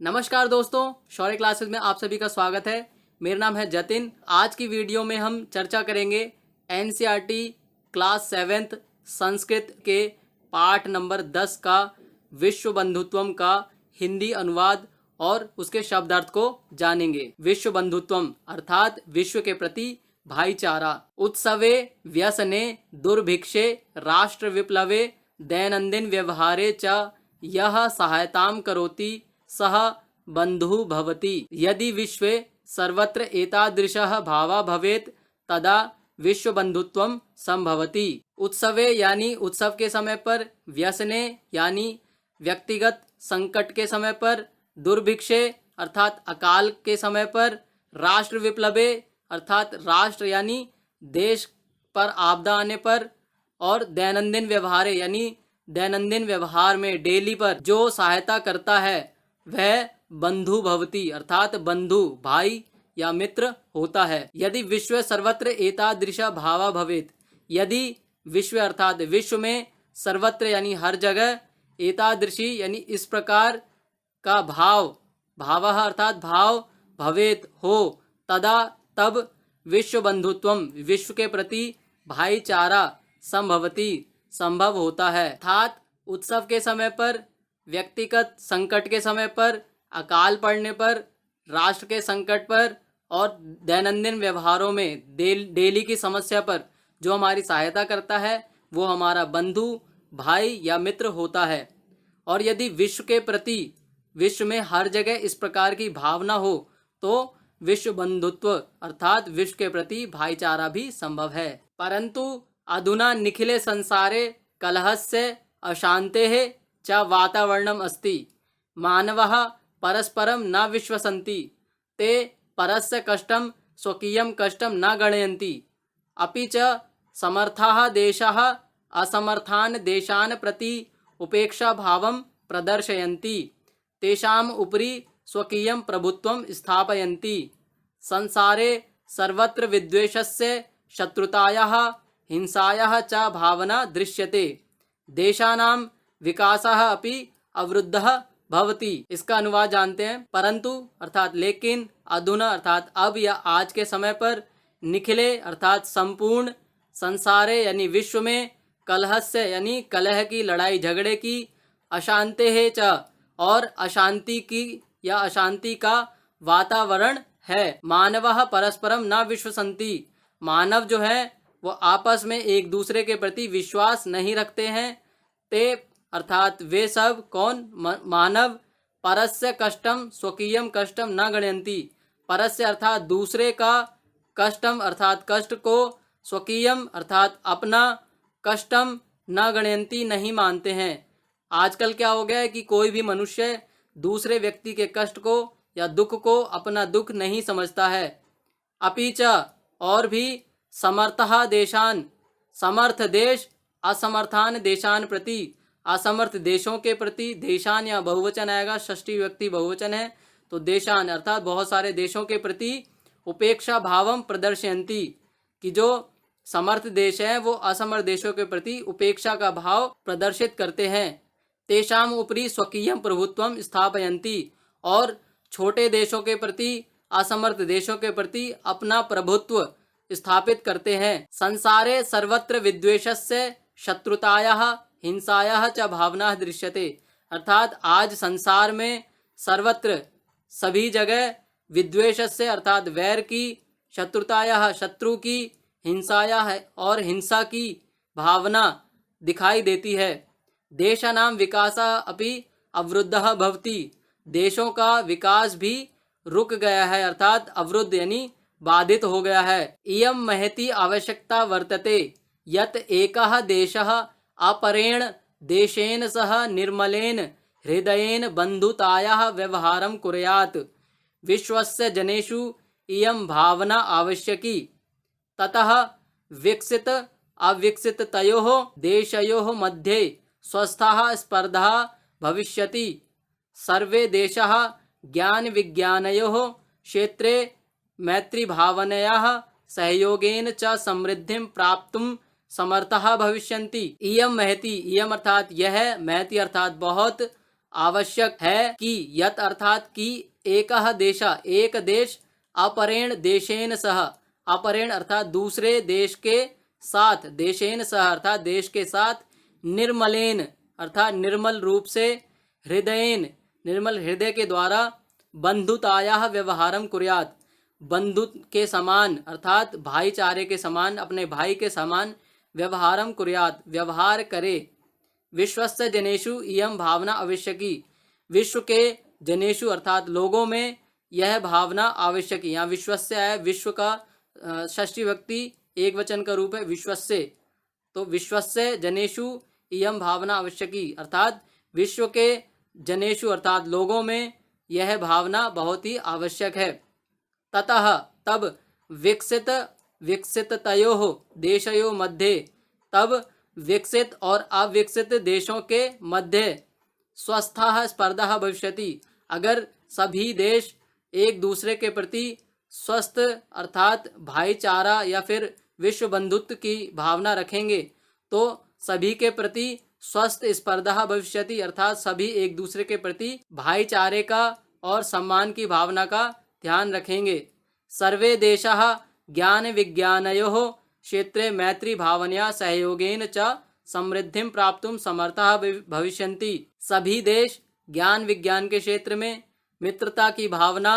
नमस्कार दोस्तों, शौर्य क्लासेस में आप सभी का स्वागत है। मेरा नाम है जतिन। आज की वीडियो में हम चर्चा करेंगे एनसीईआरटी क्लास 7th संस्कृत के पाठ नंबर 10 का विश्व बंधुत्वम का हिंदी अनुवाद और उसके शब्दार्थ को जानेंगे। विश्व बंधुत्वम अर्थात विश्व के प्रति भाईचारा। उत्सवे व्यसने दुर्भिक्षे राष्ट्र विप्लवे दैनंदिन व्यवहारे च यह सहायतां करोति सह बंधु भवति। यदि विश्वे सर्वत्र एतादृशः भावः भवेत् तदा विश्व बंधुत्वम संभवति। उत्सवे यानी उत्सव के समय पर, व्यसने यानी व्यक्तिगत संकट के समय पर, दुर्भिक्षे अर्थात अकाल के समय पर, राष्ट्र विप्लवे अर्थात राष्ट्र यानी देश पर आपदा आने पर, और दैनंदिन व्यवहारे यानी दैनंदिन व्यवहार में डेली पर जो सहायता करता है वह बंधु भवति अर्थात बंधु भाई या मित्र होता है। यदि विश्व सर्वत्र एतादृशा भावा भवेत, यदि विश्व अर्थात विश्व में सर्वत्र यानी हर जगह एतादृशी यानी इस प्रकार का भावः अर्थात भाव भवेत हो, तदा तब विश्व बंधुत्वम विश्व के प्रति भाईचारा संभवति संभव होता है। अर्थात उत्सव के समय पर, व्यक्तिगत संकट के समय पर, अकाल पड़ने पर, राष्ट्र के संकट पर और दैनंदिन व्यवहारों में डेली की समस्या पर जो हमारी सहायता करता है वो हमारा बंधु भाई या मित्र होता है। और यदि विश्व के प्रति विश्व में हर जगह इस प्रकार की भावना हो तो विश्व बंधुत्व अर्थात विश्व के प्रति भाईचारा भी संभव है। परंतु अधुना निखिले संसारे कलहस्य अशांतेः च वातावरणम अस्ति। मानवः परस्परम न विश्वसन्ति, ते परस्य कष्टं स्वकीयं कष्टं न गणयन्ति। अपि च समर्थाः देशाः असमर्थान् देशान् प्रति उपेक्षा भावं प्रदर्शयन्ति, तेषाम् उपरि स्वकीयं प्रभुत्वं स्थापयन्ति। संसारे सर्वत्र विद्वेषस्य शत्रुतायाः हिंसायाः च भावना दृश्यते। देशानां विकासः अपि अवरुद्धः भवति। इसका अनुवाद जानते हैं। परंतु अर्थात लेकिन, अधुना अर्थात अब या आज के समय पर, निखिले अर्थात संपूर्ण, संसारे यानी विश्व में, कलहस्य यानी कलह की लड़ाई झगड़े की, अशांति है च और अशांति की या अशांति का वातावरण है। मानवः परस्परम न विश्वसन्ति, मानव जो है वो आपस में एक दूसरे के प्रति विश्वास नहीं रखते हैं। ते अर्थात वे सब कौन? मानव परस्य कष्टम स्वकीयम कष्टम न गणयन्ति, परस्य अर्थात दूसरे का, कष्टम अर्थात कष्ट को, स्वकीयम अर्थात अपना, कष्टम न गणयन्ति नहीं मानते हैं। आजकल क्या हो गया है कि कोई भी मनुष्य दूसरे व्यक्ति के कष्ट को या दुख को अपना दुख नहीं समझता है। अपि च और भी समर्थः देशान, समर्थ देश असमर्थान देशान प्रति, असमर्थ देशों के प्रति, देशान या बहुवचन आएगा, षष्ठी व्यक्ति बहुवचन है तो देशान अर्थात बहुत सारे देशों के प्रति उपेक्षा भावम प्रदर्शयन्ति, कि जो समर्थ देश है वो असमर्थ देशों के प्रति उपेक्षा का भाव प्रदर्शित करते हैं। तेषाम उपरि स्वकीयम प्रभुत्वम स्थापयन्ति, और छोटे देशों के प्रति, असमर्थ देशों के प्रति अपना प्रभुत्व स्थापित करते हैं। संसारे सर्वत्र विद्वेषस्य शत्रुतायाः हिंसायाः च भावना दृश्यते, अर्थात आज संसार में सर्वत्र सभी जगह विद्वेषस्य अर्थात वैर की, शत्रुतायाः शत्रु की, हिंसायाः और हिंसा की भावना दिखाई देती है। देशानां विकासः अपि अवरुद्धः भवति, देशों का विकास भी रुक गया है अर्थात अवरुद्ध यानी बाधित हो गया है। इयं महती आवश्यकता वर्तते यत एकः देशः अपरेण देशेन सह निर्मलेन हृदयेन बंधुतायाः व्यवहारं कुर्यात्। विश्वस्य जनेषु इयं भावना आवश्यकी। ततः विकसित अविकसिततयोः देशयोः मध्ये स्वस्था स्पर्धा भविष्यति। सर्वे देशाः ज्ञान विज्ञानयोः क्षेत्रे मैत्री भावनयाः सहयोगेन च समृद्धिं प्राप्तुं समर्थः भविष्यन्ति। इयम महती, इयम अर्थात यह, महती अर्थात बहुत, आवश्यक है कि यत अर्थात कि एकः देशः एक देश अपरेण देशेन सह, अपरेण अर्थात दूसरे देश के साथ, देशेन सह अर्थात देश के साथ, निर्मलेन अर्थात निर्मल रूप से, हृदयेन निर्मल हृदय के द्वारा, बंधुतायाः व्यवहारम कुर्यात् बंधु के समान अर्थात भाईचारे के समान, अपने भाई के समान, व्यवहारम कुर्यात् व्यवहार करे, विश्वस्य जनेषु इयं भावना आवश्यकी विश्व के जनेषु अर्थात लोगों में यह भावना आवश्यकी। यहाँ विश्वस्य है, विश्व का षष्ठी विभक्ति एक वचन का रूप है विश्वस्य, तो विश्वस्य जनेषु इयं भावना आवश्यकी अर्थात विश्व के जनेषु अर्थात लोगों में यह भावना बहुत ही आवश्यक है। ततः तब विकसिततयोः देशयोः मध्ये, तब विकसित और अविकसित देशों के मध्य स्वस्थः स्पर्धा भविष्यति, अगर सभी देश एक दूसरे के प्रति स्वस्थ अर्थात भाईचारा या फिर विश्व बंधुत्व की भावना रखेंगे तो सभी के प्रति स्वस्थ स्पर्धा भविष्यति अर्थात सभी एक दूसरे के प्रति भाईचारे का और सम्मान की भावना का ध्यान रखेंगे। सर्वे देशाः ज्ञान विज्ञानयोः क्षेत्रे मैत्री भावनया सहयोगेन च समृद्धिं प्राप्तुं समर्थाः भविष्यन्ति। सभी देश ज्ञान विज्ञान के क्षेत्र में मित्रता की भावना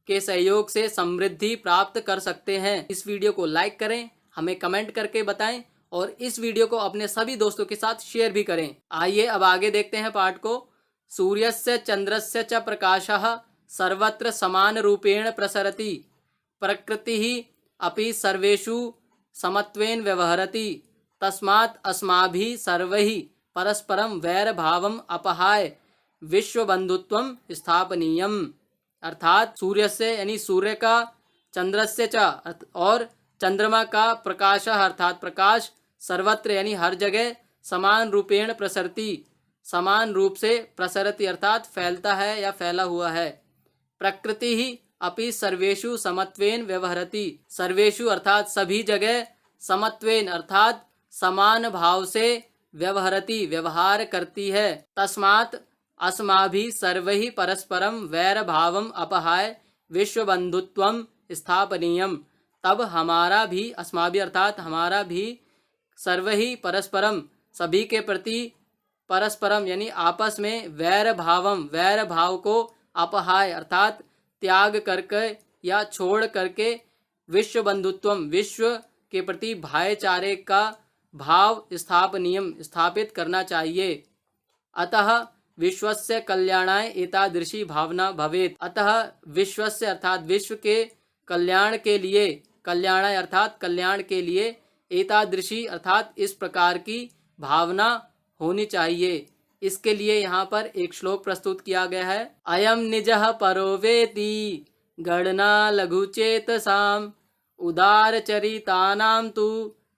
के सहयोग से समृद्धि प्राप्त कर सकते हैं। इस वीडियो को लाइक करें, हमें कमेंट करके बताएं और इस वीडियो को अपने सभी दोस्तों के साथ शेयर भी करें। आइए अब आगे देखते हैं पाठ को। सूर्यस्य चंद्रस्य च प्रकाशः सर्वत्र समान रूपेण प्रसरति, प्रकृतिः अपि सर्वेषु समत्वेन व्यवहरति, तस्मात् अस्माभिः सर्वैः परस्परं वैरभावम् अपहाय विश्व बंधुत्वम स्थापनीयम। अर्थात सूर्य से यानी सूर्य का, चंद्र से च और चंद्रमा का प्रकाश अर्थात प्रकाश, सर्वत्र यानी हर जगह, समान रूपेण प्रसरति समान रूप से, प्रसरति अर्थात फैलता है या फैला हुआ है, प्रकृति ही अपि सर्वेषु समत्वेन व्यवहरति सर्वेषु अर्थात सभी जगह, समत्वेन अर्थात समान भाव से, व्यवहरति व्यवहार करती है, तस्मात् अस्माभिः सर्वैः परस्परं वैरभावम् अपहाय विश्व बंधुत्वम स्थापनीयम। तब हमारा भी, अस्माभिः अर्थात हमारा भी, सर्वैः परस्परम सभी के प्रति, परस्परम यानी आपस में, वैर भावम वैर भाव को, अपहाय अर्थात त्याग करके या छोड़ करके, विश्व बंधुत्वम विश्व के प्रति भाईचारे का भाव स्थापनीयम स्थापित करना चाहिए। अतः विश्वस्य कल्याणाय एतादृशी भावना भवेत्। अतः विश्वस्य अर्थात विश्व के कल्याण के लिए, कल्याणाय अर्थात कल्याण के लिए, एतादृशी अर्थात इस प्रकार की भावना होनी चाहिए। इसके लिए यहाँ पर एक श्लोक प्रस्तुत किया गया है। अयम निजः परो वेति गणना लघुचेतसाम उदारचरितानां तु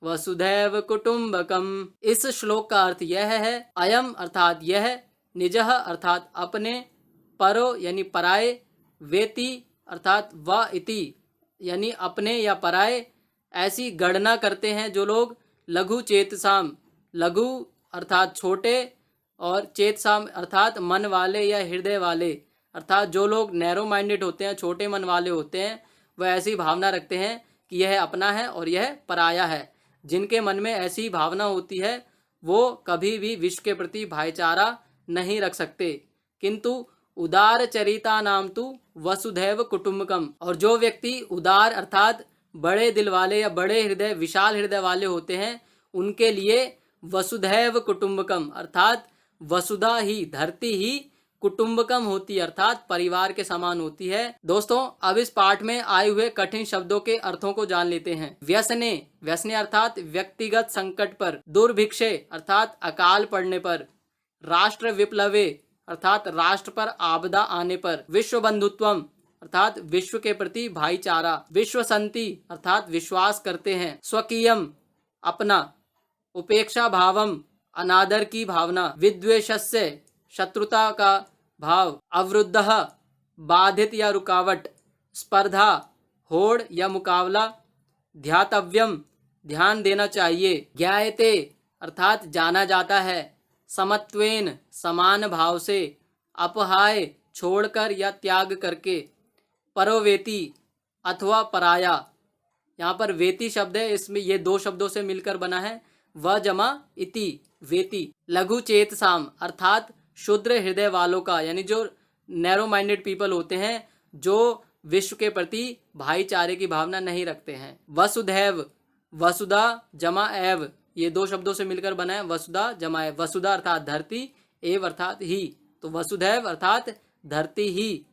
वसुधैव कुटुम्बकम। इस श्लोक का अर्थ यह है, अयम अर्थात यह, निजः अर्थात अपने, परो यानी पराये, वेति अर्थात व इति यानी अपने या पराये, ऐसी गणना करते हैं जो लोग, लघु चेतसाम, लघु अर्थात छोटे, और चेतसाम अर्थात मन वाले या हृदय वाले, अर्थात जो लोग नैरो माइंडेड होते हैं, छोटे मन वाले होते हैं, वह ऐसी भावना रखते हैं कि यह अपना है और यह पराया है। जिनके मन में ऐसी भावना होती है वो कभी भी विश्व के प्रति भाईचारा नहीं रख सकते। किंतु उदार चरिता नाम तु वसुधैव कुटुम्बकम, और जो व्यक्ति उदार अर्थात बड़े दिल वाले या बड़े हृदय, विशाल हृदय वाले होते हैं, उनके लिए वसुधैव कुटुम्बकम अर्थात वसुधा ही, धरती ही कुटुम्बकम होती है अर्थात परिवार के समान होती है। दोस्तों अब इस पाठ में आए हुए कठिन शब्दों के अर्थों को जान लेते हैं। व्यसने, व्यसने अर्थात व्यक्तिगत संकट पर, दुर्भिक्षे अर्थात अकाल पड़ने पर, राष्ट्र विप्लवे अर्थात राष्ट्र पर आपदा आने पर, विश्व बंधुत्वम अर्थात विश्व के प्रति भाईचारा, विश्व संति अर्थात विश्वास करते हैं, स्वकीयम अपना, उपेक्षा भावम अनादर की भावना, विद्वेषस्य शत्रुता का भाव, अवरुद्धः बाधित या रुकावट, स्पर्धा होड़ या मुकाबला, ध्यातव्यम ध्यान देना चाहिए, ज्ञायते अर्थात जाना जाता है, समत्वेन समान भाव से, अपहाय छोड़कर या त्याग करके, परोवेती अथवा पराया। यहाँ पर वेती शब्द है, इसमें ये दो शब्दों से मिलकर बना है, व जमा इति वेती। लघु चेत साम अर्थात शुद्र हृदय वालों का, यानी जो नैरो माइंडेड पीपल होते हैं, जो विश्व के प्रति भाईचारे की भावना नहीं रखते हैं। वसुधैव वसुधा जमा एव, ये दो शब्दों से मिलकर बना है, वसुधा जमा एव। वसुधा अर्थात धरती, एव अर्थात ही, तो वसुधैव अर्थात धरती ही,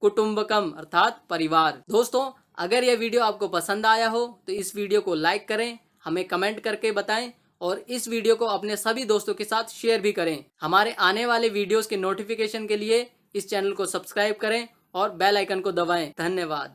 कुटुंबकम अर्थात परिवार। दोस्तों, अगर यह वीडियो आपको पसंद आया हो तो इस वीडियो को लाइक करें, हमें कमेंट करके बताएं और इस वीडियो को अपने सभी दोस्तों के साथ शेयर भी करें। हमारे आने वाले वीडियोस के नोटिफिकेशन के लिए इस चैनल को सब्सक्राइब करें और बेल आइकन को दबाएं। धन्यवाद।